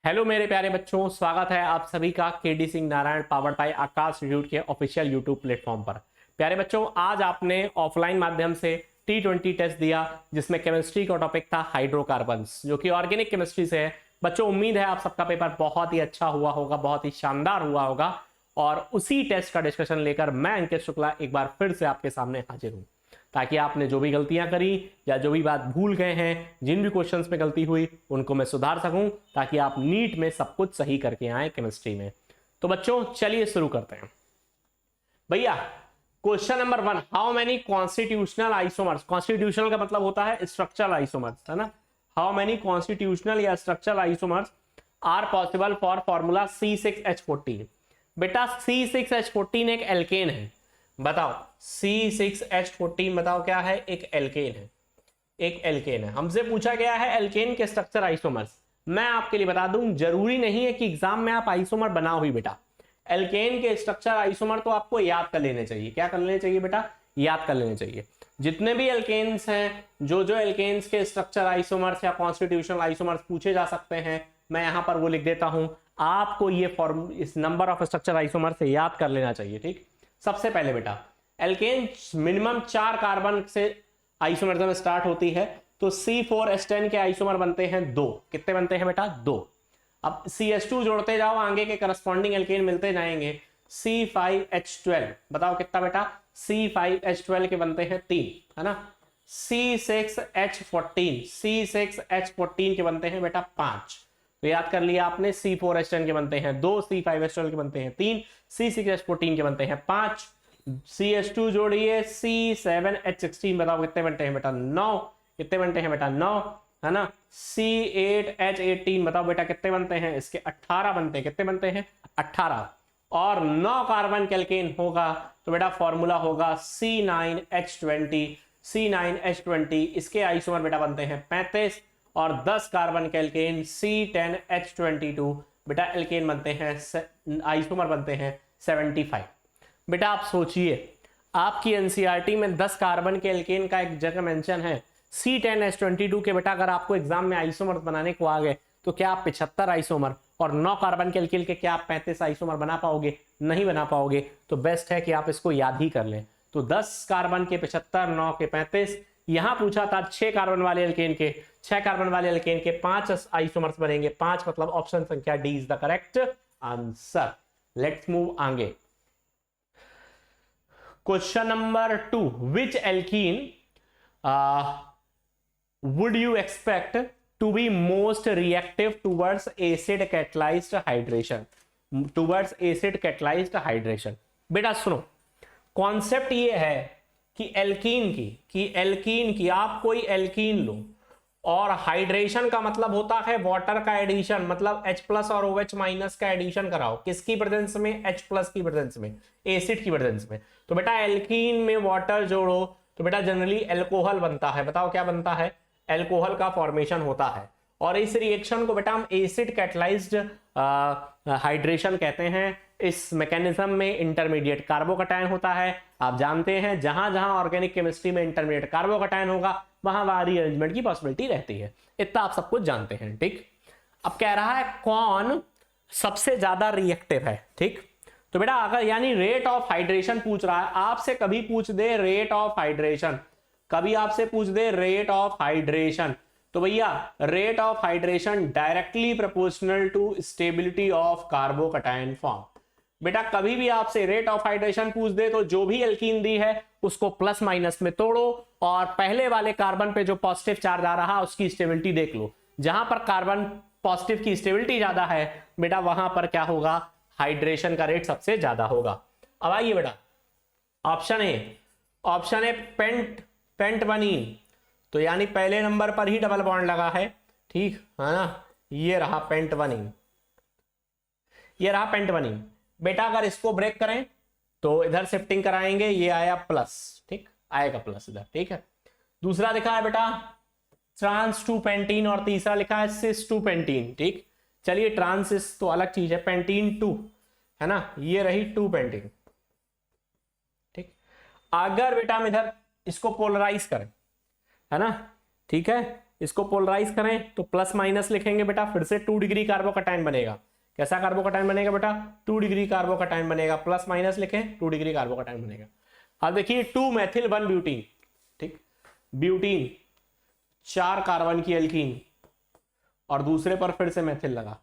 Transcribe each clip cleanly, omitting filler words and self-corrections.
Hello मेरे प्यारे बच्चों, स्वागत है आप सभी का KD Singh Narayan powered by Akash institute के ऑफिशियल यूट्यूब प्लेटफॉर्म पर। प्यारे बच्चों, आज आपने ऑफलाइन माध्यम से T20 टेस्ट दिया जिसमें केमिस्ट्री का टॉपिक था हाइड्रोकार्बन्स, जो कि ऑर्गेनिक केमिस्ट्री से है। बच्चों, उम्मीद है आप सबका पेपर बहुत ही अच्छा हुआ होगा, बहुत ही शानदार हुआ होगा। और उसी टेस्ट का डिस्कशन लेकर मैं अंकित शुक्ला एक बार फिर से आपके सामने हाजिर हूं, ताकि आपने जो भी गलतियां करी या जो भी बात भूल गए हैं, जिन भी क्वेश्चंस में गलती हुई, उनको मैं सुधार सकूं, ताकि आप नीट में सब कुछ सही करके आए केमिस्ट्री में। तो बच्चों चलिए शुरू करते हैं। भैया, question number 1, how many constitutional isomers. Constitutional का मतलब होता है स्ट्रक्चरल आइसोमर्स, है ना। हाउ मेनी कॉन्स्टिट्यूशनल या structural isomers are possible for formula C6H14। बेटा, C6H14 एक एल्केन है। बताओ, C6H14 बताओ क्या है? एक एल्केन है। एक एल्केन है। हमसे पूछा गया है एल्केन के स्ट्रक्चर आइसोमर्स। मैं आपके लिए बता दूं, जरूरी नहीं है कि एग्जाम में आप आइसोमर बनाओ ही बेटा। एल्केन के स्ट्रक्चर आइसोमर तो आपको याद कर लेने चाहिए। क्या कर लेने चाहिए बेटा? याद कर लेने चाहिए। जितने भी एल्केन्स हैं, जो जो एल्केन्स के स्ट्रक्चर आइसोमर्स या कॉन्स्टिट्यूशनल आइसोमर्स पूछे जा सकते हैं, मैं यहां पर वो लिख देता हूं। आपको ये फॉर्म, इस नंबर ऑफ स्ट्रक्चर आइसोमर से याद कर लेना चाहिए। ठीक, सबसे पहले बेटा, एल्केन मिनिमम 4 कार्बन से आइसोमरिज्म स्टार्ट होती है, तो C4H10 के आइसोमर बनते हैं 2। कितने बनते हैं बेटा? 2। अब CH2 जोड़ते जाओ, आगे के करस्पॉन्डिंग एल्केन मिलते जाएंगे। C5H12 बताओ कितना बेटा? C5H12 के बनते हैं 3, है ना। C6H14 के बनते हैं बेटा 5। तो याद कर लिया आपने, C4H10 के बनते हैं 2, C5H12 के बनते हैं 3, C6H14 के बनते हैं 5। CH2 जोड़िए, C7H16 बताओ कितने बनते हैं बेटा? 9। कितने बनते हैं बेटा? 9, है ना। C8H18 बताओ बेटा कितने बनते हैं? इसके 18 बनते हैं। कितने बनते हैं? 18। और 9 कार्बन के एल्केन होगा तो बेटा फॉर्मूला होगा C9H20। C9H20 इसके आइसोमर बेटा बनते हैं 35। और 10 कार्बन के एल्केन C10H22 बेटा एल्केन बनते हैं, आइसोमर बनते हैं 75। बेटा आप सोचिए, आपकी एनसीईआरटी में 10 कार्बन के एल्केन का एक जगह मेंशन है C10H22 के। बेटा अगर आपको एग्जाम में आइसोमर बनाने को आ गए तो क्या आप 75 आइसोमर और 9 कार्बन के एल्केन के क्या आप 35 आइसोमर बना पाओगे? नहीं बना पाओगे। तो बेस्ट है कि आप इसको याद ही कर लें। तो 10 कार्बन के 75, 9 के 35। यहां पूछा था 6 कार्बन वाले एल्केन के, 6 कार्बन वाले एल्केन के 5 आइसोमर्स बनेंगे। 5 मतलब ऑप्शन संख्या D is the correct answer. Let's move आगे। Question number 2, which alkene would you expect to be most reactive towards acid catalyzed hydration? Towards acid catalyzed hydration। बेटा सुनो, concept ये है कि एल्कीन की आप कोई एल्कीन लो, और हाइड्रेशन का मतलब होता है वाटर का एडिशन, मतलब H+ और OH- का एडिशन कराओ। किसकी प्रेजेंस में? H+ की प्रेजेंस में, एसिड की प्रेजेंस में। तो बेटा एल्कीन में वाटर जोड़ो तो बेटा जनरली एल्कोहल बनता है। बताओ क्या बनता है? एल्कोहल का फॉर्मेशन होता है। और इस रिएक्शन को बेटा हम एसिड कैटलाइज्ड हाइड्रेशन कहते हैं। इस मैकेनिज्म में इंटरमीडिएट कार्बोकैटायन होता है। आप जानते हैं जहां जहां ऑर्गेनिक केमिस्ट्री में इंटरमीडिएट कार्बोकैटायन होगा वहां वहां रीअरेंजमेंट की पॉसिबिलिटी रहती है। इतना आप सब कुछ जानते हैं। ठीक, अब कह रहा है कौन सबसे ज्यादा रिएक्टिव है। ठीक, तो बेटा अगर यानी रेट ऑफ हाइड्रेशन पूछ रहा है आपसे, कभी पूछ दे रेट ऑफ हाइड्रेशन, कभी आपसे पूछ दे रेट ऑफ हाइड्रेशन, तो भैया rate of hydration directly proportional to stability of carbocation form. बेटा कभी भी आपसे रेट ऑफ हाइड्रेशन पूछ दे तो जो भी एल्कीन दी है उसको प्लस माइनस में तोड़ो, और पहले वाले कार्बन पे जो पॉजिटिव चार्ज आ रहा उसकी स्टेबिलिटी देख लो। जहां पर कार्बन पॉजिटिव की स्टेबिलिटी ज्यादा है बेटा वहां पर क्या होगा? हाइड्रेशन का रेट सबसे ज्यादा होगा। अब आइए बेटा, ऑप्शन ए पेंटवनीन, तो यानी पहले नंबर पर ही डबल बॉन्ड लगा है। ठीक है ना, ये रहा पेंटवनीन, ये रहा पेंटवनीन। बेटा अगर इसको ब्रेक करें तो इधर शिफ्टिंग कराएंगे, ये आया प्लस। ठीक, आएगा प्लस इधर। ठीक है, दूसरा लिखा है बेटा ट्रांस 2 पेंटीन, और तीसरा लिखा है सिस 2 पेंटीन। ठीक, चलिए ट्रांसिस तो अलग चीज है, पेंटीन 2 है ना, ये रही 2 पेंटीन। ठीक, अगर बेटा हम इधर इसको पोलराइज करें, है ना, ठीक है, इसको पोलराइज करें तो प्लस माइनस लिखेंगे बेटा, फिर से 2 डिग्री कार्बोकैटायन बनेगा। कैसा कार्बोकैटायन बनेगा बेटा? 2 डिग्री कार्बोकैटायन बनेगा। प्लस माइनस लिखें 2 डिग्री कार्बोकैटायन बनेगा। अब देखिए 2 मेथिल 1 ब्यूटीन, ठीक, ब्यूटीन 4 कार्बन की एल्कीन और दूसरे पर फिर से मेथिल लगा।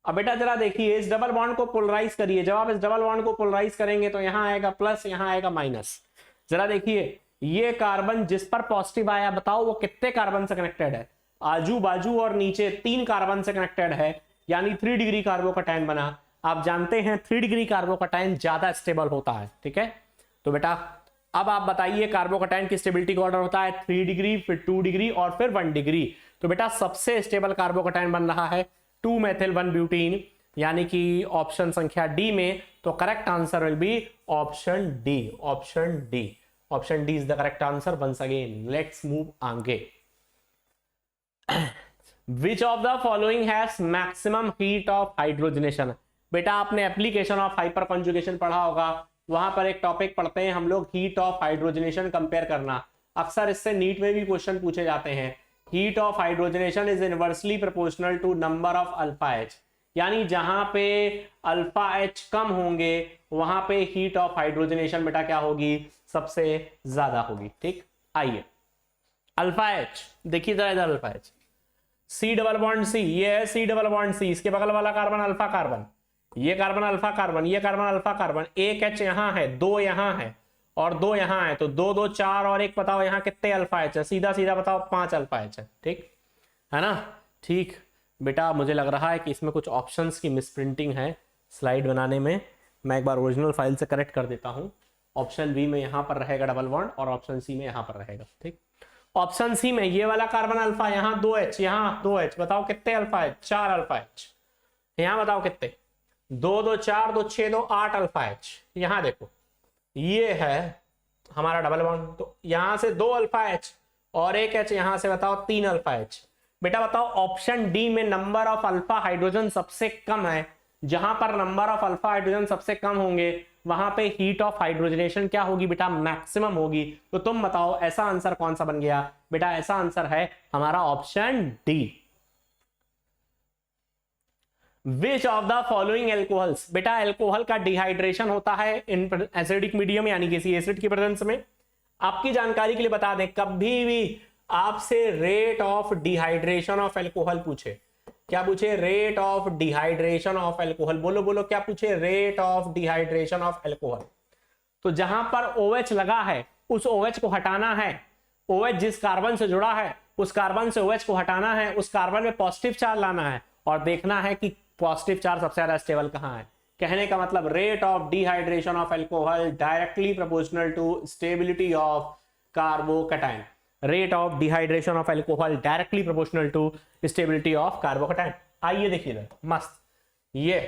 अब बेटा जरा देखिए इस डबल बॉन्ड को पोलराइज करिए। जब आप इस डबल बॉन्ड को पोलराइज करेंगे तो यहां आएगा प्लस, यहां आएगा माइनस। जरा देखिए ये कार्बन जिस पर पॉजिटिव आया, बताओ वो कितने कार्बन से कनेक्टेड है? आजू बाजू और नीचे 3 कार्बन से कनेक्टेड है, यानी 3 डिग्री कार्बोकैटायन बना। आप जानते हैं 3 डिग्री कार्बोकैटायन ज्यादा स्टेबल होता है, ठीक है। तो बेटा अब आप बताइए कार्बोकैटायन की स्टेबिलिटी का ऑर्डर होता है 3 डिग्री, फिर 2 डिग्री और फिर 1 डिग्री। तो बेटा सबसे स्टेबल कार्बोकैटायन बन रहा है 2 मेथिल 1 ब्यूटीन, यानी कि ऑप्शन संख्या डी में। तो correct answer will be option D. Option D, option D is the correct answer. Once again let's move आगे। Which of the following has maximum heat of hydrogenation? बेटा आपने application of hyper conjugation पढ़ा होगा, वहां पर एक topic पढ़ते हैं हम लोग हीट ऑफ हाइड्रोजनेशन कंपेयर करना। अक्सर इससे नीट में भी क्वेश्चन पूछे जाते हैं। Heat of hydrogenation is inversely proportional to number of alpha H, यानी जहां पे अल्फा एच कम होंगे वहां पे हीट ऑफ हाइड्रोजनेशन बेटा क्या होगी? सबसे ज्यादा होगी, ठीक। आइए अल्फा एच देखिए जरा इधर, alpha H C double bond C, ये है सी डबल बॉन्ड सी, इसके बगल वाला कार्बन अल्फा कार्बन, ये कार्बन अल्फा कार्बन, ये कार्बन अल्फा कार्बन। एक एच यहां है, 2 यहां है और 2 यहां है, तो 2 2 4 और 1 बताओ यहां कितने अल्फा एच है? सीधा सीधा बताओ 5 अल्फा एच है, ठीक है ना। ठीक बेटा मुझे लग रहा है कि इसमें कुछ ऑप्शंस की मिसप्रिंटिंग है स्लाइड बनाने में। मैं एक बार ओरिजिनल फाइल से करेक्ट कर देता हूं। ऑप्शन बी में यहां पर रहेगा डबल बॉन्ड और ऑप्शन सी में यहां पर रहेगा, ठीक। ऑप्शन सी में ये वाला कार्बन अल्फा, यहां 2H, यहां 2H, बताओ कितने अल्फा एच? 4 alpha H. यहां बताओ कितने? 2 2 4 2 6 2 8 अल्फा एच। यहां देखो ये है हमारा डबल बॉन्ड, तो यहां से 2 अल्फा एच और 1 एच, यहां से बताओ 3 अल्फा एच। बेटा बताओ ऑप्शन डी में नंबर ऑफ अल्फा हाइड्रोजन सबसे कम है। जहां पर नंबर ऑफ अल्फा हाइड्रोजन सबसे कम होंगे वहां पे हीट ऑफ हाइड्रोजनेशन क्या होगी बेटा? मैक्सिमम होगी। तो तुम बताओ ऐसा आंसर कौन सा बन गया? बेटा ऐसा आंसर है हमारा option D. Which of the following alcohols? बेटा एल्कोहल का डिहाइड्रेशन होता है इन एसिडिक मीडियम, यानी किसी एसिड की प्रेजेंस में। आपकी जानकारी के लिए बता दें, कभी भी आपसे rate of dehydration of alcohol पूछे, क्या पूछे? Rate of dehydration of alcohol. बोलो बोलो क्या पूछे? Rate of dehydration of alcohol. तो जहां पर OH लगा है उस OH को हटाना है। OH जिस कार्बन से जुड़ा है उस कार्बन से OH को हटाना है, उस कार्बन में पॉजिटिव चार्ज लाना है और देखना है कि पॉजिटिव चार्ज सबसे ज्यादा स्टेबल कहां है। कहने का मतलब rate of dehydration of alcohol directly proportional to stability of carbocation. Rate of dehydration of alcohol directly proportional to stability of carbocation. आइए देखिए इधर मस्त, ये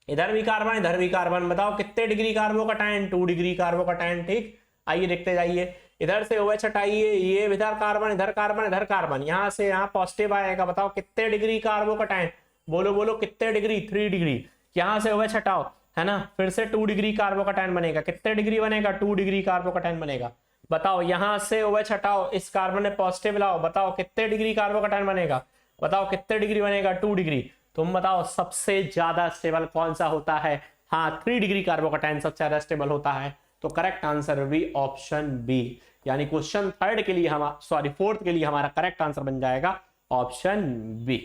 इधर भी कार्बन इधर भी कार्बन, बताओ कितने डिग्री कार्बोकैटायन? 2 डिग्री कार्बोकैटायन, ठीक। आइए देखते जाइए, इधर से OH हटाइए, ये इधर कार्बन इधर कार्बन इधर कार्बन, यहां से यहां पॉजिटिव आएगा, बताओ कितने डिग्री कार्बोकैटायन? बोलो बोलो कितने डिग्री? 3 डिग्री। यहां से OH हटाओ, है ना, फिर से 2 डिग्री कार्बोकैटायन बनेगा। कितने डिग्री बनेगा? 2 डिग्री कार्बोकैटायन बनेगा। बताओ यहां से OH हटाओ, इस कार्बन में पॉजिटिव लाओ, बताओ कितने डिग्री कार्बोकैटायन बनेगा? बताओ कितने डिग्री बनेगा? 2 डिग्री। तुम बताओ सबसे ज्यादा स्टेबल कौन सा होता है? हाँ 3 डिग्री कार्बोकैटायन सबसे ज्यादा स्टेबल होता है। तो करेक्ट आंसर भी ऑप्शन बी, यानी क्वेश्चन थर्ड के लिए हम फोर्थ के लिए हमारा करेक्ट आंसर बन जाएगा option B.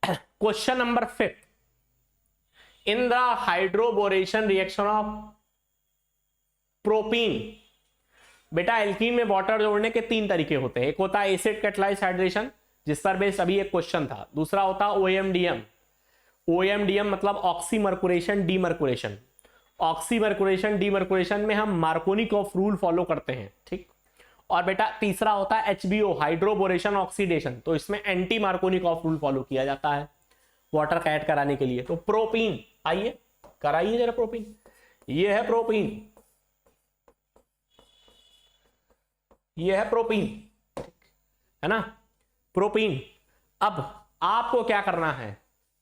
Question number 5, in the hydroboration reaction of propene. बेटा एल्कीन में वाटर जोड़ने के 3 तरीके होते हैं। एक होता है एसिड कैटलाइज्ड हाइड्रेशन, जिस पर बेस अभी एक क्वेश्चन था। दूसरा होता है OMDM। OMDM मतलब ऑक्सीमर्कुरेशन डीमर्कुरेशन। ऑक्सीमर्कुरेशन डीमर्कुरेशन में हम मार्कोनिकॉफ रूल फॉलो करते हैं, ठीक। और बेटा तीसरा होता है HBO हाइड्रोबोरेशन ऑक्सीडेशन, तो इसमें एंटी मार्कोनिकॉफ रूल फॉलो किया जाता है वाटर का ऐड कराने के लिए। तो प्रोपीन, आइए कराइए जरा प्रोपीन। ये है प्रोपीन, ये है प्रोपीन, है ना, प्रोपीन। अब आपको क्या करना है?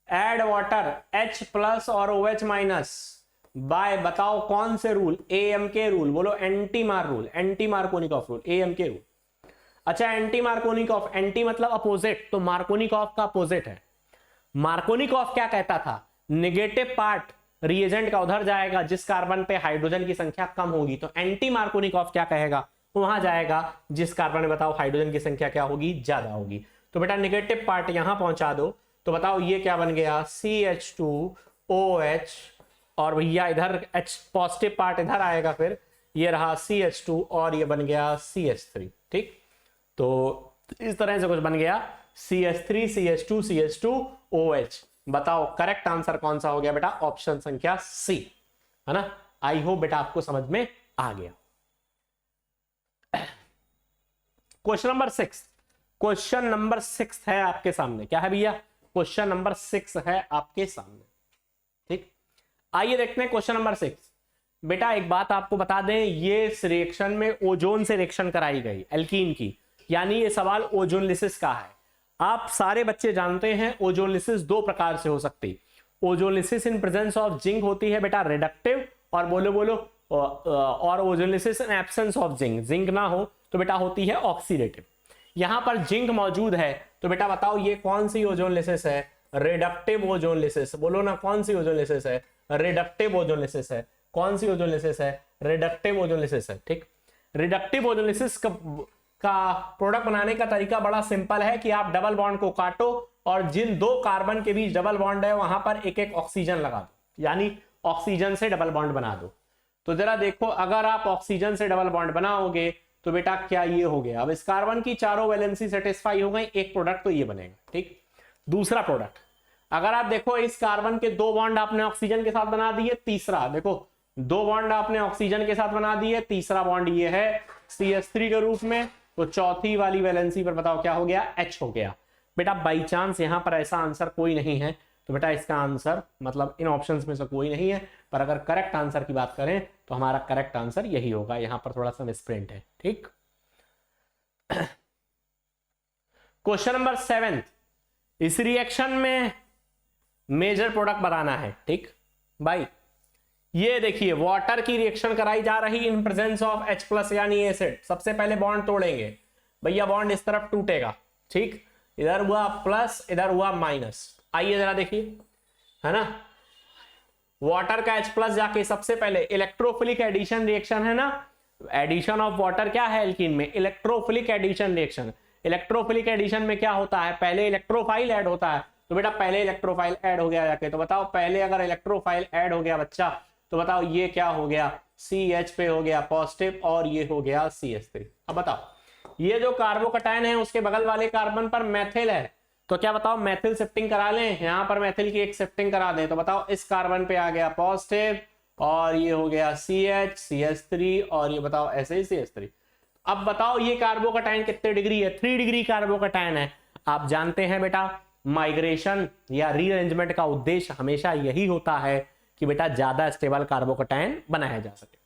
ऐड वाटर H+ और OH- बाय, बताओ कौन से रूल? AMK rule. बोलो एंटी मार rule, anti Markovnikov rule, AMK rule. अच्छा, एंटी मार्कोनिकॉफ, एंटी मतलब अपोजिट, तो मार्कोनिकॉफ का अपोजिट है। मार्कोनिकॉफ क्या कहता था, नेगेटिव पार्ट रिएजेंट का उधर जाएगा जिस कार्बन पे हाइड्रोजन की संख्या कम होगी, तो एंटी मार्कोनिकॉफ क्या कहेगा, वहां जाएगा जिस कार्बन में बताओ हाइड्रोजन की संख्या क्या होगी, ज्यादा होगी। तो बेटा नेगेटिव पार्ट यहां पहुंचा दो, तो बताओ ये क्या बन गया, CH2OH, और भैया इधर H पॉजिटिव पार्ट इधर आएगा, फिर ये रहा CH2 और ये बन गया CH3। ठीक, तो इस तरह से कुछ बन गया CH3 CH2 CH2OH। बताओ करेक्ट आंसर कौन सा हो गया बेटा, ऑप्शन संख्या सी, है ना। आई होप बेटा आपको समझ में आ गया। क्वेश्चन नंबर 6, क्वेश्चन नंबर 6 है आपके सामने, क्या है भैया, क्वेश्चन नंबर 6 है आपके सामने। ठीक, आइए देखते हैं क्वेश्चन नंबर 6। बेटा एक बात आपको बता दें, ये रिएक्शन में ओजोन से रिएक्शन कराई गई एल्कीन की, यानी ये सवाल ओजोनलिसिस का है। आप सारे बच्चे जानते हैं ओजोनलिसिस दो प्रकार से हो सकती, ozonolysis in presence of zinc होती है बेटा रिडक्टिव, और बोलो और ozonolysis in absence of zinc, zinc ना हो तो बेटा होती है ऑक्सीडेटिव। यहां पर जिंक मौजूद है, तो बेटा बताओ ये कौन सी ओजोनलिसिस है, रिडक्टिव ओजोनलिसिस। बोलो ना कौन सी ओजोनलिसिस है, रिडक्टिव ओजोनलिसिस है। कौन सी ओजोनलिसिस है, रिडक्टिव ओजोनलिसिस है। ठीक, रिडक्टिव ओजोनलिसिस का प्रोडक्ट बनाने का तरीका बड़ा सिंपल है कि आप डबल बॉन्ड को काटो और जिन दो कार्बन के बीच डबल बॉन्ड है वहां पर एक एक ऑक्सीजन लगा दो, यानी ऑक्सीजन से डबल बॉन्ड बना दो। तो जरा देखो, अगर आप ऑक्सीजन से डबल बॉन्ड बनाओगे तो बेटा क्या ये हो गया, अब इस कार्बन की चारों वैलेंसी सेटिस्फाई हो गई, एक प्रोडक्ट तो ये बनेगा। ठीक, दूसरा प्रोडक्ट, अगर आप देखो इस कार्बन के दो बॉन्ड आपने ऑक्सीजन के साथ बना दिए, तीसरा देखो दो बॉन्ड आपने ऑक्सीजन के साथ बना दिए, तीसरा बॉन्ड ये है CH3 के रूप में, तो चौथी वाली वैलेंसी पर बताओ क्या हो गया, H हो गया। बेटा बाई चांस यहां पर ऐसा आंसर कोई नहीं है, तो बेटा इसका आंसर मतलब इन ऑप्शंस में से कोई नहीं है, पर अगर करेक्ट आंसर की बात करें तो हमारा करेक्ट आंसर यही होगा। यहां पर थोड़ा सा मिसप्रिंट है। ठीक, क्वेश्चन नंबर 7, इस रिएक्शन में मेजर प्रोडक्ट बनाना है। ठीक भाई, ये देखिए वाटर की रिएक्शन कराई जा रही इन प्रेजेंस ऑफ H+ यानी एसिड। सबसे पहले बॉन्ड तोड़ेंगे भैया, बॉन्ड इस तरफ टूटेगा। ठीक, इधर हुआ प्लस, इधर हुआ माइनस। आइए जरा देखिए, है ना, वाटर का H+ जाके सबसे पहले इलेक्ट्रोफिलिक एडिशन रिएक्शन है ना, एडिशन ऑफ वाटर क्या है एल्कीन में, electrophilic addition reaction. Electrophilic addition में क्या होता है, पहले इलेक्ट्रोफाइल ऐड होता है, तो बेटा पहले इलेक्ट्रोफाइल ऐड हो गया जाके, तो बताओ पहले अगर इलेक्ट्रोफाइल ऐड हो गया बच्चा, तो बताओ ये क्या हो गया, CH पे हो गया पॉजिटिव और ये हो गया CH3। अब बताओ ये जो कार्बोकैटायन है उसके बगल वाले कार्बन पर मैथिल है, तो क्या बताओ मैथिल शिफ्टिंग करा लें, यहां पर मैथिल की एक शिफ्टिंग करा दें, तो बताओ इस कार्बन पे आ गया पॉजिटिव और ये हो गया CH CH3 और ये बताओ ऐसे ही CH3। अब बताओ ये कार्बोकैटायन कितने डिग्री है, 3 डिग्री कार्बोकैटायन है। आप जानते हैं बेटा माइग्रेशन या रीअरेंजमेंट का उद्देश्य हमेशा यही होता है कि बेटा ज्यादा स्टेबल कार्बोकैटायन बनाया जा सके।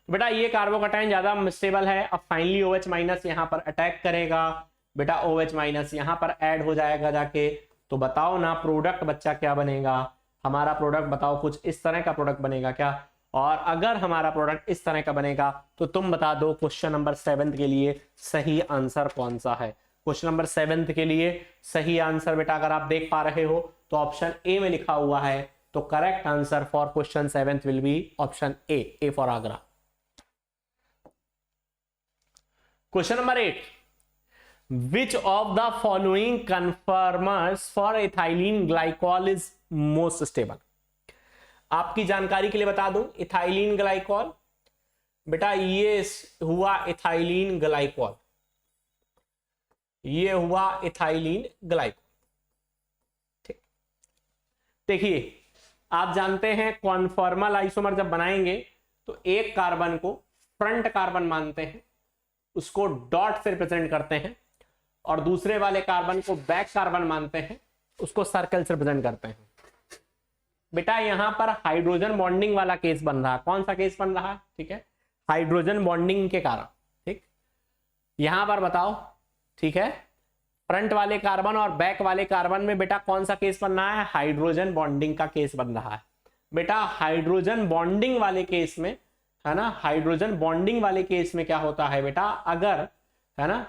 तो बेटा ये कार्बोकैटायन ज्यादा स्टेबल है। अब फाइनली OH माइनस यहां पर अटैक करेगा, बेटा OH माइनस यहां पर ऐड हो जाएगा जाके, तो बताओ ना प्रोडक्ट बच्चा क्या बनेगा, हमारा प्रोडक्ट बताओ कुछ इस तरह का प्रोडक्ट बनेगा क्या। और अगर हमारा प्रोडक्ट इस तरह का बनेगा तो तुम बता दो क्वेश्चन नंबर 7 के लिए सही आंसर कौन सा है। क्वेश्चन नंबर 7 के लिए सही आंसर बेटा अगर आप देख पा रहे हो तो ऑप्शन ए में लिखा हुआ है, तो correct answer for question 7 will be option A for Agra. Question number 8, which of the following conformers for ethylene glycol is most stable. आपकी जानकारी के लिए बता दूं, इथाइलिन ग्लाइकॉल बेटा ये हुआ इथाइलिन ग्लाइकॉल, ये हुआ इथाइलिन ग्लाइकॉल। ठीक, देखिए आप जानते हैं कॉन्फॉर्मल आइसोमर जब बनाएंगे तो एक कार्बन को फ्रंट कार्बन मानते हैं, उसको डॉट से रिप्रेजेंट करते हैं, और दूसरे वाले कार्बन को बैक कार्बन मानते हैं, उसको सर्कल से रिप्रेजेंट करते हैं। बेटा यहां पर हाइड्रोजन बॉन्डिंग वाला केस बन रहा है। कौन सा केस बन रहा है, ठीक है, हाइड्रोजन बॉन्डिंग के कारण। ठीक, यहां पर बताओ, ठीक है, फ्रंट वाले कार्बन और बैक वाले कार्बन में बेटा कौन सा केस बन रहा है, हाइड्रोजन बॉन्डिंग का केस बन रहा है। बेटा हाइड्रोजन बॉन्डिंग वाले केस में, है ना, हाइड्रोजन बॉन्डिंग वाले केस में क्या होता है बेटा, अगर है ना,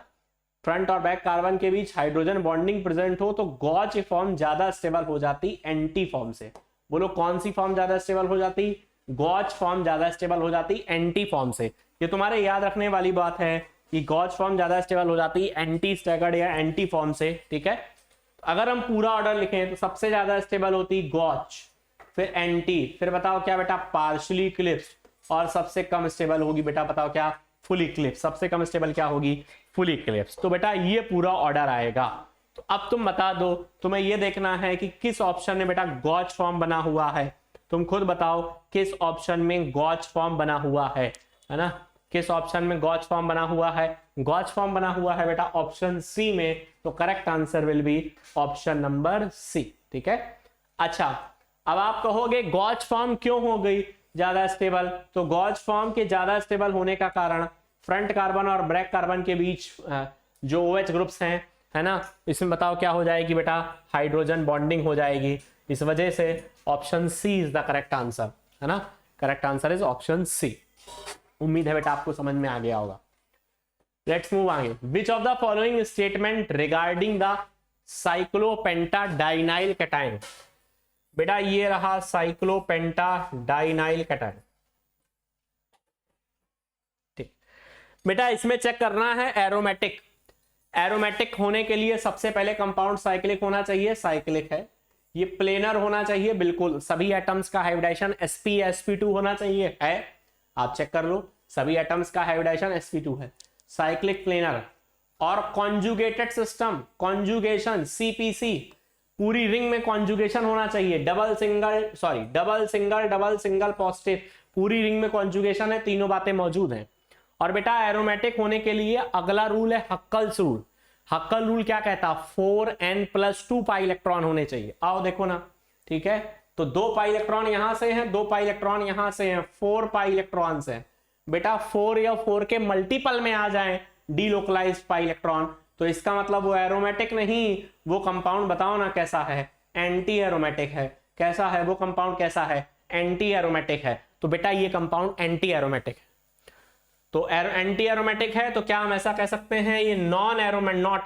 फ्रंट और बैक कार्बन के बीच हाइड्रोजन बॉन्डिंग प्रेजेंट हो तो गॉच फॉर्म ज्यादा स्टेबल हो जाती एंटी फॉर्म से। बोलो कौन सी फॉर्म ज्यादा स्टेबल हो जाती? गॉच फॉर्म ज्यादा स्टेबल हो जाती एंटी फॉर्म से। ये तुम्हारे याद रखने वाली बात है कि गॉच फॉर्म ज्यादा स्टेबल हो जाती एंटी स्टैगर्ड या एंटी फॉर्म से, ठीक है। अगर हम पूरा ऑर्डर लिखें तो सबसे ज्यादा स्टेबल होती गॉच, फिर एंटी, फिर बताओ क्या बेटा, पार्शियली इक्लिप्स्ड, और सबसे कम स्टेबल होगी बेटा बताओ क्या, फुल इक्लिप्स। सबसे कम स्टेबल क्या होगी? Full Eclipse. तो बेटा ये पूरा ऑर्डर आएगा। तो अब तुम बता दो, तुम्हें ये देखना है कि किस ऑप्शन में बेटा गॉच फॉर्म बना हुआ है। तुम खुद बताओ किस ऑप्शन में गॉच फॉर्म बना हुआ है ना, किस ऑप्शन में गॉच फॉर्म बना हुआ है? गॉच फॉर्म बना हुआ है बेटा ऑप्शन सी में, तो correct answer will be option number C, ठीक है। अच्छा, अब आप कहोगे गॉच फॉर्म क्यों हो गई ज्यादा स्टेबल? तो गॉच फॉर्म के ज्यादा स्टेबल होने का कारण फ्रंट कार्बन और बैक कार्बन के बीच जो OH ग्रुप्स हैं, है ना, इसमें बताओ क्या हो जाएगी बेटा, हाइड्रोजन बॉन्डिंग हो जाएगी। इस वजह से option C is the correct answer, है ना, correct answer is option C. उम्मीद है बेटा आपको समझ में आ गया होगा। लेट्स मूव आगे। Which of the following statement regarding the cyclopentadienyl cation? बेटा ये रहा साइक्लोपेंटाडाइनाइल कैटायन, ठीक। बेटा इसमें चेक करना है एरोमेटिक। एरोमेटिक होने के लिए सबसे पहले कंपाउंड साइक्लिक होना चाहिए, साइक्लिक है। ये प्लेनर होना चाहिए, बिल्कुल सभी एटम्स का हाइब्रिडाइजेशन sp sp2 होना चाहिए, है, आप चेक कर लो, सभी एटम्स का हाइब्रिडाइजेशन sp2 है, साइक्लिक प्लेनर। और कॉन्जुगेटेड सिस्टम, कॉन्जुगेशन cpc, पूरी रिंग में कॉन्जुगेशन होना चाहिए, डबल सिंगल पॉजिटिव, पूरी रिंग में कॉन्जुगेशन है, तीनों बातें मौजूद हैं। और बेटा एरोमेटिक होने के लिए अगला रूल है हक्कल्स रूल। हक्कल रूल क्या कहता? 4n+2 पाई इलेक्ट्रॉन होने चाहिए। आओ देखो ना, ठीक है, तो 2 पाई इलेक्ट्रॉन यहां से हैं, 2 पाई इलेक्ट्रॉन यहां से हैं, 4 पाई इलेक्ट्रॉन हैं। बेटा 4 या 4 के मल्टीपल में आ जाए डीलोकलाइज्ड पाई इलेक्ट्रॉन, तो इसका मतलब वो एरोमेटिक नहीं, वो कंपाउंड बताओ ना कैसा है, एंटी एरोमेटिक है। कैसा है वो कंपाउंड, कैसा है, एंटी एरोमेटिक है। तो बेटा ये कंपाउंड एंटी एरोमेटिक है। तो एंटी एरोमेटिक है तो क्या हम ऐसा कह सकते हैं ये नॉट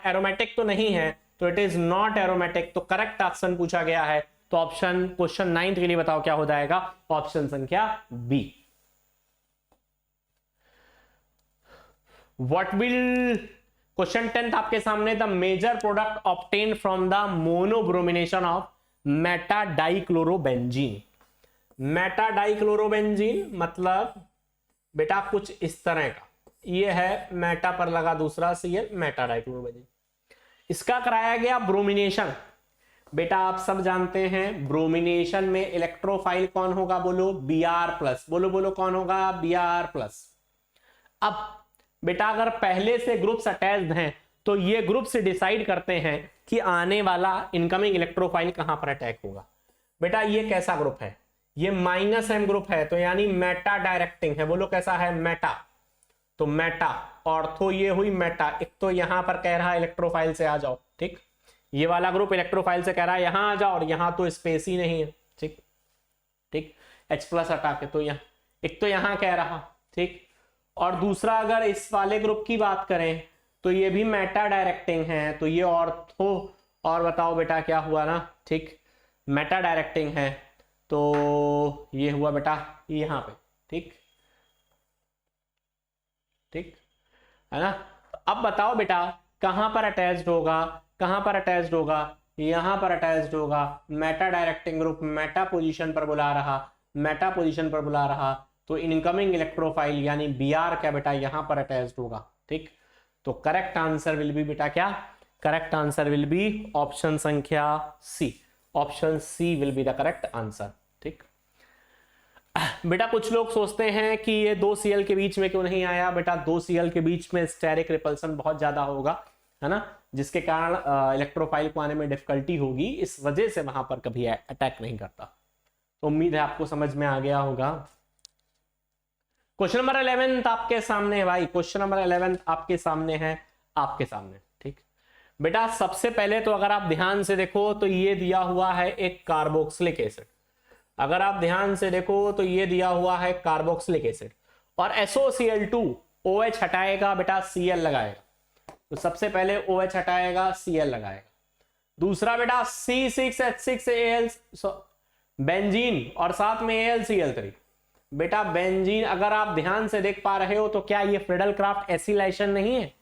एरोमेटिक तो नहीं है, तो इट इज नॉट एरोमेटिक। तो करेक्ट ऑप्शन पूछा गया है, तो ऑप्शन क्वेश्चन 9 के लिए बताओ क्या हो जाएगा, ऑप्शन संख्या बी। व्हाट विल, क्वेश्चन 10 आपके सामने, the major product obtained from the monobromination of metadichlorobenzene. Metadichlorobenzene मतलब बेटा कुछ इस तरह का, ये है मेटा पर लगा दूसरा Cl, मेटाडाइक्लोरोबेंजीन। इसका कराया गया ब्रोमिनेशन। बेटा आप सब जानते हैं ब्रोमिनेशन में इलेक्ट्रोफाइल कौन होगा, बोलो Br+, बोलो कौन होगा, Br+। अब बेटा अगर पहले से ग्रुप्स अटैच्ड हैं तो ये ग्रुप्स डिसाइड करते हैं कि आने वाला इनकमिंग इलेक्ट्रोफाइल कहां पर अटैक होगा। बेटा ये कैसा ग्रुप है, ये -m ग्रुप है, तो यानी मेटा डायरेक्टिंग है। बोलो कैसा है, मेटा। तो मेटा ऑर्थो ये हुई मेटा। एक तो यहां पर कह रहा है इलेक्ट्रोफाइल से आ जाओ, ठीक, ये वाला ग्रुप इलेक्ट्रोफाइल से कह रहा है यहां आ जाओ, और यहां तो स्पेस ही नहीं है, ठीक ठीक, H+ हटा के, तो यहाँ एक तो यहां कह रहा, ठीक। और दूसरा अगर इस वाले ग्रुप की बात करें तो ये भी मेटा डायरेक्टिंग है, तो ये ऑर्थो, और बताओ बेटा क्या हुआ ना, ठीक, मेटा डायरेक्टिंग है, तो ये हुआ बेटा यहां पे, ठीक ठीक है ना। अब बताओ बेटा कहां पर अटैच्ड होगा, कहां पर अटैच्ड होगा, यहां पर अटैच्ड होगा। Meta directing group Meta position पर बुला रहा, मेटा पोजीशन पर बुला रहा, तो इनकमिंग इलेक्ट्रोफाइल यानी Br क्या बेटा यहां पर अटैच्ड होगा, ठीक। तो करेक्ट आंसर विल बी बेटा क्या, correct answer will be option संख्या C, option C will be the correct answer, ठीक। बेटा कुछ लोग सोचते हैं कि ये 2 Cl के बीच में क्यों नहीं आया, बेटा 2 Cl के बीच में स्टेरिक रिपल्सन बहुत ज्यादा होगा, है ना, जिसके कारण इलेक्ट्रोफाइल को आने में डिफिकल्टी होगी, इस वजह से वहां पर कभी अटैक नहीं करता। तो उम्मीद है आपको समझ में आ गया होगा। क्वेश्चन नंबर 11 आपके सामने है भाई, क्वेश्चन नंबर 11 आपके सामने है, आपके सामने, ठीक। बेटा सबसे पहले तो अगर आप ध्यान से देखो तो ये दिया हुआ है एक कार्बोक्सिलिक एसिड, अगर आप ध्यान से देखो तो ये दिया हुआ है कार्बोक्सिलिक एसिड, और SOCl2 OH हटाएगा बेटा Cl लगाएगा, तो सबसे पहले OH हटाएगा, Cl लगाएगा। दूसरा बेटा C6H6Al बेंजीन और साथ में AlCl3। बेटा बेंजीन अगर आप ध्यान से देख पा रहे हो तो क्या ये फ्रीडल क्राफ्ट एसिलाइजेशन नहीं है,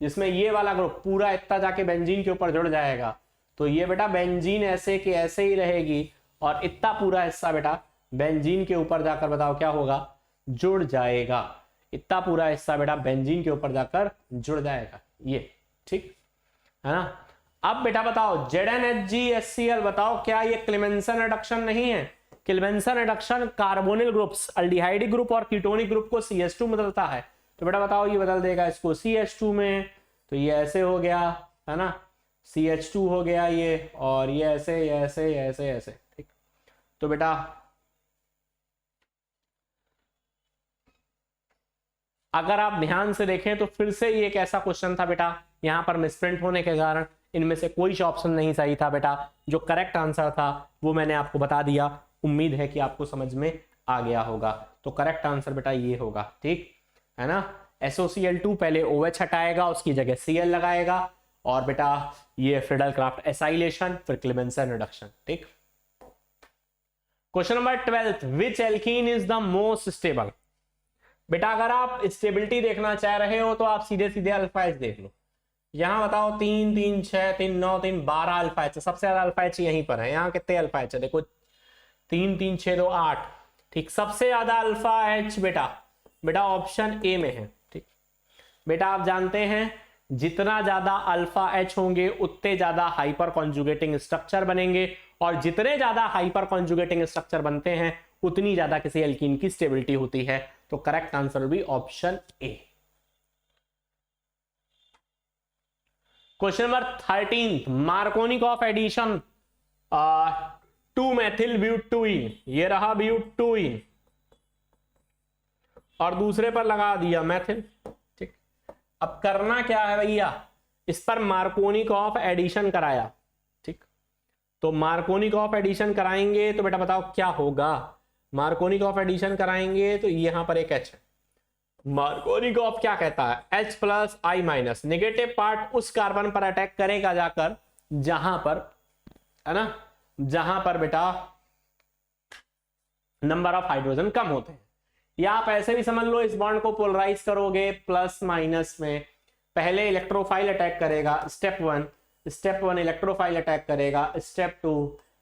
जिसमें ये वाला ग्रुप पूरा इतना जाके बेंजीन के ऊपर जुड़ जाएगा। तो ये बेटा बेंजीन ऐसे के ऐसे ही रहेगी और इतना पूरा हिस्सा बेटा बेंजीन के ऊपर जाकर बताओ क्या होगा, जुड़ जाएगा। इतना पूरा हिस्सा बेटा बेंजीन के ऊपर जाकर जुड़ जाएगा, ये ठीक है ना। अब बेटा बताओ ZnHgHCl बताओ क्या ये क्लेमेंसन रिडक्शन नहीं है? Clemmensen reduction carbonyl groups, aldehydic group और कीटोनिक ग्रुप को CH2 में बदलता है। तो बेटा बताओ ये बदल देगा इसको CH2 में, तो ये ऐसे हो गया है ना, CH2 हो गया ये, और ये ऐसे ऐसे ऐसे ऐसे, ठीक। तो बेटा अगर आप ध्यान से देखें तो फिर से ये एक ऐसा क्वेश्चन था बेटा, यहां पर मिसप्रिंट होने के कारण इनमें से कोई ऑप्शन नहीं सही था बेटा। जो करेक्ट आंसर था वो मैंने आपको बता दिया, उम्मीद है कि आपको समझ में आ गया होगा। तो करेक्ट आंसर बेटा ये होगा, ठीक है ना। SOCl2 पहले OH हटाएगा, उसकी जगह Cl लगाएगा, और बेटा ये फ्रीडल क्राफ्ट एसाइलेशन, फिर क्लेमेंसन रिडक्शन, ठीक। Question number 12, which alkene is the most stable? बेटा अगर आप स्टेबिलिटी देखना चाह रहे हो तो आप सीधे सीधे अल्फा एच देख लो। यहां बताओ 3 3 6 3 9 3 12 अल्फा एच, सबसे ज्यादा अल्फा एच यहीं पर है। यहाँ कितने अल्फा एच है देखो, 3 3 6 2 8, ठीक। सबसे ज्यादा अल्फा एच बेटा ऑप्शन ए में है, ठीक। बेटा आप जानते हैं जितना ज्यादा अल्फा एच होंगे उतने ज्यादा हाइपर कॉन्जुगेटिंग स्ट्रक्चर बनेंगे, और जितने ज्यादा हाइपर कॉन्जुगेटिंग स्ट्रक्चर बनते हैं उतनी ज्यादा किसी एल्कीन की स्टेबिलिटी होती है। तो करेक्ट आंसर भी option A. Question number 13, Markovnikov of addition 2 methyl butyne, ये रहा ब्यूटुइन और दूसरे पर लगा दिया मेथिल, ठीक। अब करना क्या है भैया, इस पर मार्कोनिक ऑफ एडिशन कराया, ठीक। तो मार्कोनिक ऑफ एडिशन कराएंगे तो बेटा बताओ क्या होगा। मार्कोनिक ऑफ एडिशन कराएंगे तो यहां पर एक H है, मार्कोनिक ऑफ क्या कहता है, H+I-, नेगेटिव पार्ट उस कार्बन पर अटैक करेगा जाकर जहां पर, है ना, जहां पर बेटा नंबर ऑफ हाइड्रोजन कम होते हैं। या आप ऐसे भी समझ लो, इस बॉन्ड को पोलराइज करोगे प्लस माइनस में, पहले इलेक्ट्रोफाइल अटैक करेगा, स्टेप वन इलेक्ट्रोफाइल अटैक करेगा, स्टेप 2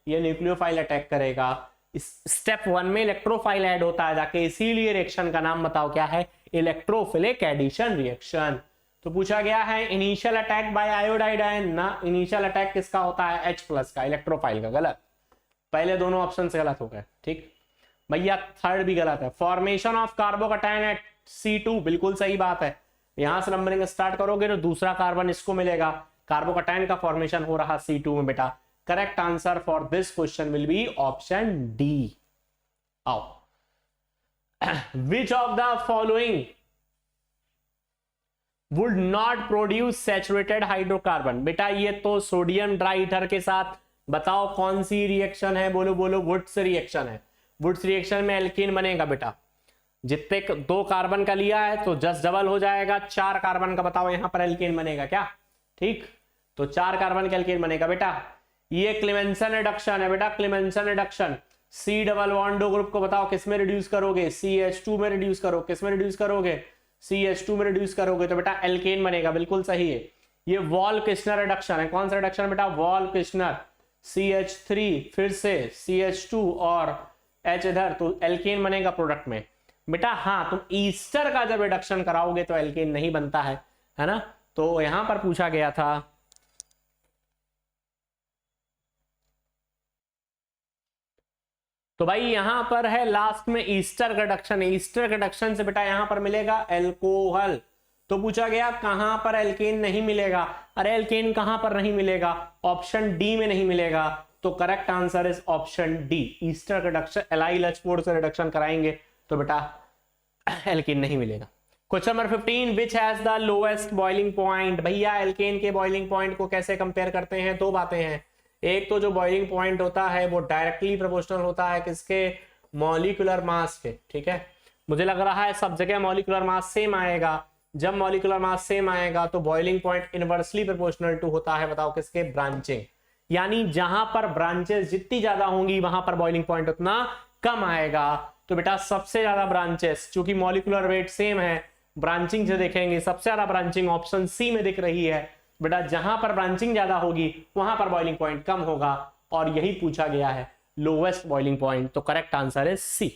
ये न्यूक्लियोफाइल अटैक करेगा। स्टेप 1 में इलेक्ट्रोफाइल ऐड होता है जाके, इसीलिए रिएक्शन का नाम बताओ क्या है, इलेक्ट्रोफिलिक एडिशन रिएक्शन। तो पूछा गया है initial attack by iodide ion ना, इनिशियल अटैक किसका होता है, H+ का, इलेक्ट्रोफाइल का। गलत, पहले दोनों ऑप्शन से गलत हो गए, ठीक भैया। थर्ड भी गलत है, formation of carbocation eight C2, बिल्कुल सही बात है। यहां से नंबरिंग स्टार्ट करोगे तो दूसरा कार्बन इसको मिलेगा, कार्बोकैटायन का फॉर्मेशन हो रहा C2 में बेटा। Correct answer for this question will be option D. आओ, which of the following would not produce saturated hydrocarbon? बेटा ये तो सोडियम ड्राईईथर के साथ बताओ कौन सी रिएक्शन है, बोलो बोलो, वुड्स रिएक्शन है। वुड्स रिएक्शन में एल्कीन बनेगा बेटा, जितने 2 कार्बन का लिया है तो जस्ट डबल हो जाएगा, 4 कार्बन का बताओ यहां पर एल्कीन बनेगा क्या, ठीक। तो 4 कार्बन का एल्कीन बनेगा बेटा। ये क्लेमेंसन रिडक्शन है बेटा, Clemmensen reduction. C double bond 2 group को बताओ किस में रिड्यूस करोगे, CH2 में रिड्यूस करो, किस में रिड्यूस करोगे, CH2 में रिड्यूस करोगे तो बेटा एल्केन बनेगा, बिल्कुल सही है। ये वॉल किस्नर रिडक्शन है, कौन सा रिडक्शन बेटा, वॉल किस्नर। CH3 फिर से CH2 और H इधर, तो एल्केन बनेगा प्रोडक्ट में बेटा। हाँ, तुम ईस्टर का जब रिडक्शन कराओगे तो एल्केन नहीं बनता है ना। तो यहां पर पूछा गया था, तो भाई यहां पर है लास्ट में ईस्टर रिडक्शन। ईस्टर रिडक्शन से बेटा यहां पर मिलेगा एल्कोहल। तो पूछा गया कहां पर एल्केन नहीं मिलेगा, अरे एल्केन कहां पर नहीं मिलेगा, ऑप्शन डी में नहीं मिलेगा। तो correct answer is option D, Easter reduction. Allyl H4 से रिडक्शन कराएंगे तो बेटा एल्केन नहीं मिलेगा। Question number 15, which has the lowest boiling point? भैया एल्केन के बॉइलिंग पॉइंट को कैसे कंपेयर करते हैं, 2 बातें हैं। एक तो जो बॉइलिंग पॉइंट होता है वो डायरेक्टली प्रोपोर्शनल होता है किसके, मॉलिक्यूलर मास के, ठीक है। मुझे लग रहा है सब जगह मॉलिक्यूलर मास सेम आएगा, जब मॉलिक्यूलर मास सेम आएगा तो boiling point inversely proportional to होता है, बताओ किसके, ब्रांचिंग। यानी जहां पर ब्रांचेस जितनी ज्यादा होंगी वहां पर बॉइलिंग पॉइंट उतना कम आएगा। तो बेटा सबसे ज्यादा ब्रांचेस, चूंकि मॉलिक्यूलर वेट सेम है, ब्रांचिंग से देखेंगे सबसे ज्यादा ब्रांचिंग ऑप्शन सी में दिख रही है। बेटा जहां पर ब्रांचिंग ज्यादा होगी वहां पर बॉइलिंग पॉइंट कम होगा, और यही पूछा गया है, लोवेस्ट बॉइलिंग पॉइंट। तो करेक्ट आंसर है सी।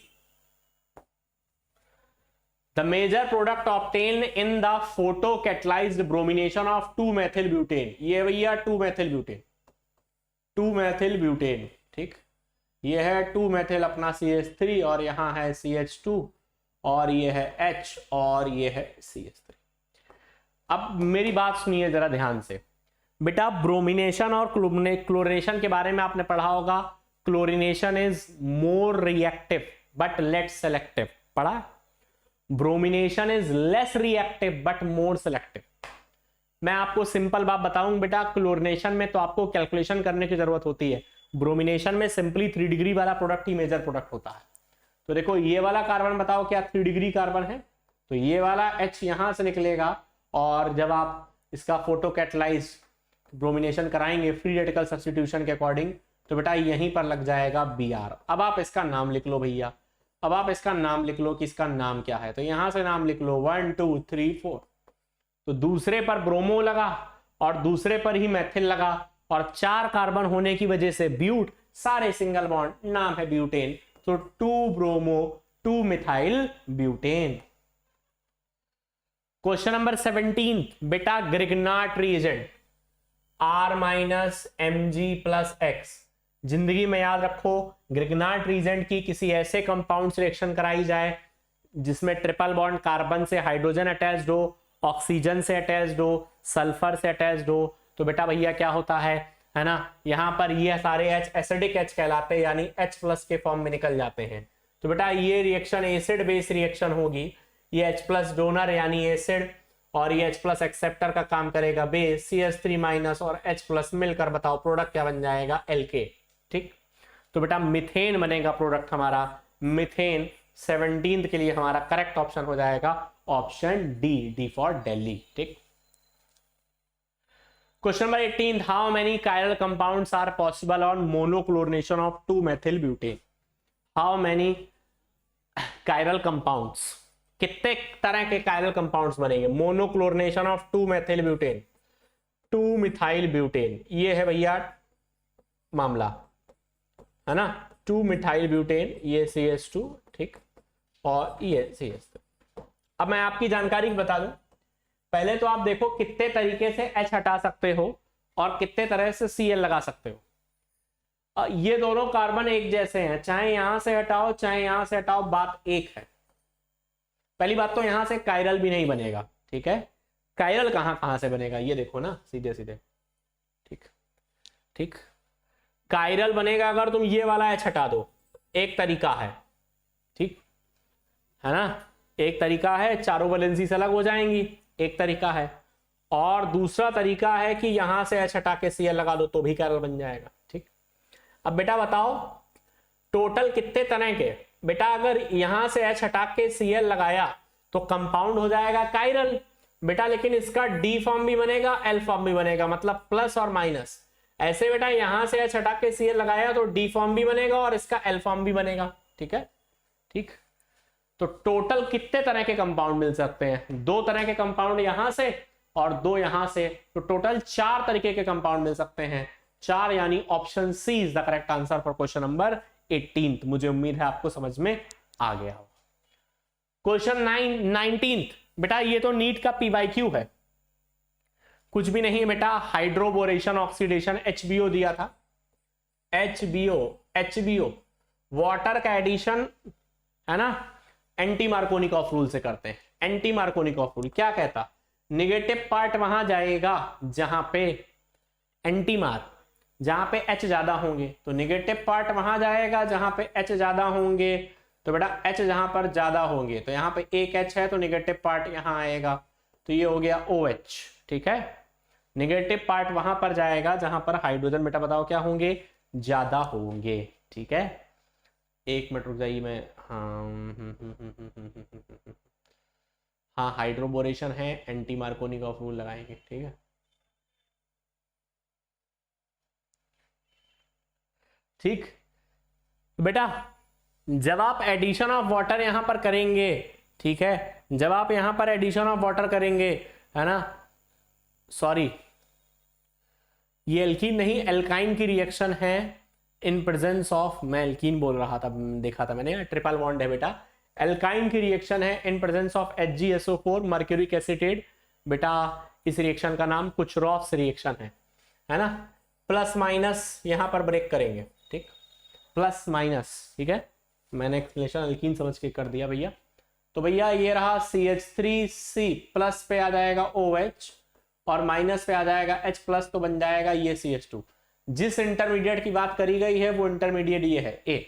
The major product obtained in the photocatalyzed bromination of 2-methyl butane, ये भैया 2-methyl butane, 2-methyl butane, ठीक, ये है 2-methyl अपना CH3 और यहाँ है CH2 और ये है H और ये है CH3। अब मेरी बात सुनिए जरा ध्यान से, बेटा ब्रोमिनेशन और क्लोरिनेशन के बारे में आपने पढ़ा होगा। Chlorination is more reactive but less selective, पढ़ा। Bromination is less reactive but more selective. मैं आपको सिंपल बात बताऊं बेटा, क्लोरिनेशन में तो आपको कैलकुलेशन करने की जरूरत होती है, ब्रोमिनेशन में सिंपली 3 डिग्री वाला प्रोडक्ट ही मेजर प्रोडक्ट होता है। तो देखो ये वाला कार्बन बताओ क्या 3 डिग्री कार्बन है, तो ये वाला H यहां से निकलेगा, और जब आप इसका फोटो कैटलाइज ब्रोमिनेशन कराएंगे फ्री रेडिकल सब्स्टिट्यूशन के अकॉर्डिंग, तो बेटा यहीं पर लग जाएगा Br। अब आप इसका नाम लिख लो भैया, अब आप इसका नाम लिख लो कि इसका नाम क्या है, तो यहां से नाम लिख लो 1 2 3 4। तो दूसरे पर ब्रोमो लगा और दूसरे पर ही मैथिल लगा, और 4 कार्बन होने की वजह से ब्यूट, सारे सिंगल बॉन्ड, नाम है ब्यूटेन। तो 2 bromo 2 methyl butane. Question number 17 बेटा, ग्रिग्नार्ड रिएजेंट R-Mg+X। जिंदगी में याद रखो, ग्रिग्नार्ड रिएजेंट की किसी ऐसे कंपाउंड से रिएक्शन कराई जाए जिसमें ट्रिपल बॉन्ड कार्बन से हाइड्रोजन अटैच्ड हो, ऑक्सीजन से अटैच्ड हो, सल्फर से अटैच्ड हो, तो बेटा भैया क्या होता है ना, यहां पर ये सारे H एसिडिक H कहलाते हैं, यानी H+ के फॉर्म में निकल जाते हैं। तो बेटा ये रिएक्शन एसिड बेस रिएक्शन होगी, ये H+ डोनर यानी एसिड और ये H+ एक्सेप्टर का काम करेगा बेस, CH3- और H+ मिलकर बताओ प्रोडक्ट क्या बन जाएगा, Alk। ठीक, तो बेटा मिथेन बनेगा प्रोडक्ट हमारा, मिथेन 17 के लिए हमारा करेक्ट ऑप्शन हो जाएगा ऑप्शन डी फॉर दिल्ली। ठीक, question number 18, how many chiral compounds are possible on monochlorination of 2-methyl butane। How many chiral compounds, कितने तरह के कायरल कंपाउंड्स बनेंगे monochlorination of 2-methyl butane, 2-methyl butane, ये है भैया मामला, है ना, 2-methyl butane, ये CH2, ठीक, और ये CH3। अब मैं आपकी जानकारी बता दूं, पहले तो आप देखो कितने तरीके से H हटा सकते हो और कितने तरह से Cl लगा सकते हो। ये दोनों कार्बन एक जैसे हैं, चाहे यहां से हटाओ चाहे यहां से हटाओ, बात एक है। पहली बात तो यहां से कायरल भी नहीं बनेगा, ठीक है, कायरल कहां से बनेगा, ये देखो ना सीधे सीधे, ठीक ठीक, कायरल बनेगा अगर तुम ये वाला H हटा दो, एक तरीका है, ठीक है ना, एक तरीका है, चारों वैलेंसी से अलग हो जाएंगी, एक तरीका है, और दूसरा तरीका है कि यहां से H हटा के Cl लगा दो तो भी कायरल बन जाएगा। ठीक, अब बेटा बताओ टोटल कितने तरह के, बेटा अगर यहां से H हटा के Cl लगाया तो कंपाउंड हो जाएगा कायरल बेटा, लेकिन इसका D फॉर्म भी बनेगा L फॉर्म भी बनेगा, मतलब प्लस और माइनस। ऐसे बेटा यहां से H हटा के Cl लगाया तो D फॉर्म भी बनेगा और इसका L फॉर्म भी बनेगा। ठीक है, ठीक, तो टोटल कितने तरह के कंपाउंड मिल सकते हैं, 2 तरह के कंपाउंड यहां से और 2 यहां से, तो टोटल 4 तरीके के कंपाउंड मिल सकते हैं, 4, यानी option C is the correct answer for question number 18। मुझे उम्मीद है आपको समझ में आ गया हो। क्वेश्चन 19 बेटा, ये तो नीट का PYQ है, कुछ भी नहीं है बेटा, हाइड्रोबोरेशन ऑक्सीडेशन HBO दिया था, HBO वाटर का एडिशन है ना, एंटी मार्कोनिकॉफ रूल से करते हैं। एंटी मार्कोनिकॉफ रूल क्या कहता, नेगेटिव पार्ट वहां जाएगा जहां पे एंटी मार, जहां पे H ज्यादा होंगे, तो नेगेटिव पार्ट वहां जाएगा जहां पे H ज्यादा होंगे, तो बेटा H जहां पर ज्यादा होंगे तो यहां पे एक H है तो नेगेटिव पार्ट यहां आएगा, तो ये हो गया OH। ठीक है, नेगेटिव पार्ट वहां पर जाएगा जहां पर हाइड्रोजन बेटा बताओ क्या होंगे, ज्यादा होंगे। ठीक है, एक मिनट रुक जाइए मैं, हाँ हाइड्रोबोरेशन है, एंटी मार्कोनी का रूल लगाएंगे, ठीक है। ठीक बेटा, जब आप एडिशन ऑफ वाटर यहां पर करेंगे, ठीक है, जब आप यहां पर एडिशन ऑफ वाटर करेंगे, है ना, सॉरी ये एल्कीन नहीं एल्काइन की रिएक्शन है इन प्रेजेंस ऑफ, मैं एल्कीन बोल रहा था, देखा था मैंने, ट्रिपल बॉन्ड है बेटा, एल्काइन की रिएक्शन है in presence of HgSO4 mercuric acetate. बेटा इस रिएक्शन का नाम कुचरॉफ्स रिएक्शन है ना। प्लस माइनस यहां पर ब्रेक करेंगे, ठीक, प्लस माइनस, ठीक है, मैंने एक्सप्लेनेशन एल्कीन समझ के कर दिया भैया। तो भैया ये रहा CH3C, प्लस पे आ जाएगा OH और माइनस पे आ जाएगा H प्लस, तो बन जाएगा ये CH2। जिस इंटरमीडिएट की बात करी गई है वो इंटरमीडिएट ये है A।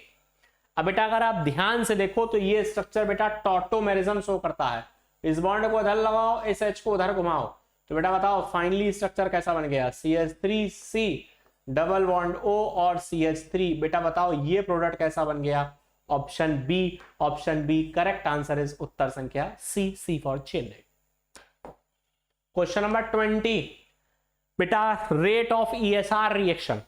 अब बेटा अगर आप ध्यान से देखो तो ये स्ट्रक्चर बेटा टॉटोमेरिज्म शो करता है। इस बॉन्ड को उधर लगाओ, इस H को उधर घुमाओ, तो बेटा बताओ फाइनली स्ट्रक्चर कैसा बन गया, CH3C डबल बॉन्ड O और CH3। बेटा बताओ ये प्रोडक्ट कैसा बन गया, option B, option B correct answer is उत्तर संख्या C for Chennai. Question number 20 बेटा, rate of ESR reaction,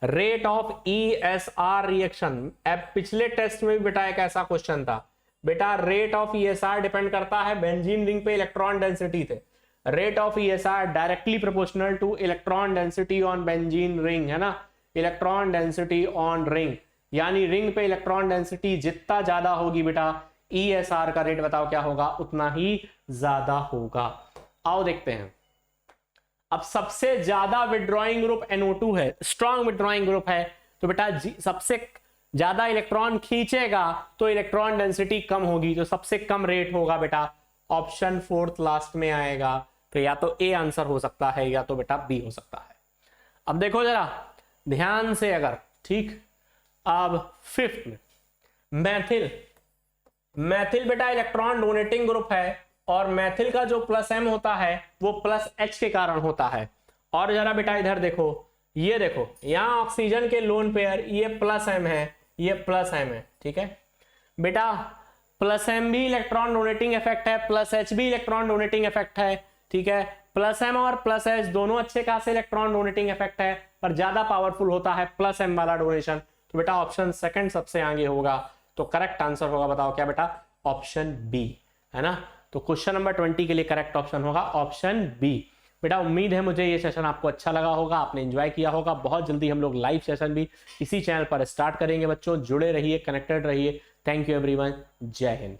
rate of ESR reaction. अब पिछले टेस्ट में भी बेटा एक ऐसा क्वेश्चन था बेटा, रेट ऑफ ESR डिपेंड करता है बेंजीन रिंग पे इलेक्ट्रॉन डेंसिटी थे। Rate of ESR directly proportional two electron density on benzene ring, है ना, इलेक्ट्रॉन डेंसिटी ऑन रिंग, यानी रिंग पे इलेक्ट्रॉन डेंसिटी जितना ज्यादा होगी बेटा ESR का रेट बताओ क्या होगा, उतना ही ज्यादा होगा। आओ देखते हैं। अब सबसे ज्यादा विड्रॉइंग ग्रुप NO2 है, स्ट्रॉन्ग विड्रॉइंग ग्रुप है, तो बेटा सबसे ज्यादा इलेक्ट्रॉन खींचेगा तो इलेक्ट्रॉन डेंसिटी कम होगी, तो सबसे कम रेट होगा बेटा ऑप्शन 4th लास्ट में आएगा। तो या तो A आंसर हो सकता है या तो बेटा B हो सकता है। अब देखो जरा ध्यान से अगर, ठीक, अब 5th में मैथिल, मैथिल बेटा इलेक्ट्रॉन डोनेटिंग ग्रुप है और मैथिल का जो प्लस M होता है वो प्लस H के कारण होता है। और जरा बेटा इधर देखो, ये देखो यहां ऑक्सीजन के लोन पेयर, ये प्लस M है, ये प्लस M है, ठीक है बेटा, प्लस M भी इलेक्ट्रॉन डोनेटिंग इफेक्ट है, प्लस H भी इलेक्ट्रॉन डोनेटिंग इफेक्ट है, ठीक है, प्लस M और प्लस H दोनों अच्छे खासे इलेक्ट्रॉन डोनेटिंग इफेक्ट है, पर ज्यादा पावरफुल होता है प्लस M वाला डोनेशन। तो बेटा ऑप्शन सेकंड सबसे आगे होगा, तो करेक्ट आंसर होगा बताओ क्या बेटा, ऑप्शन B, है ना। तो क्वेश्चन नंबर 20 के लिए करेक्ट ऑप्शन होगा ऑप्शन B। बेटा उम्मीद है मुझे ये सेशन आपको अच्छा लगा होगा, आपने एंजॉय किया होगा। बहुत जल्दी हम लोग लाइव सेशन भी इसी चैनल पर स्टार्ट करेंगे बच्चों, जुड़े रहिए, कनेक्टेड रहिए। थैंक यू एवरीवन, जय हिंद।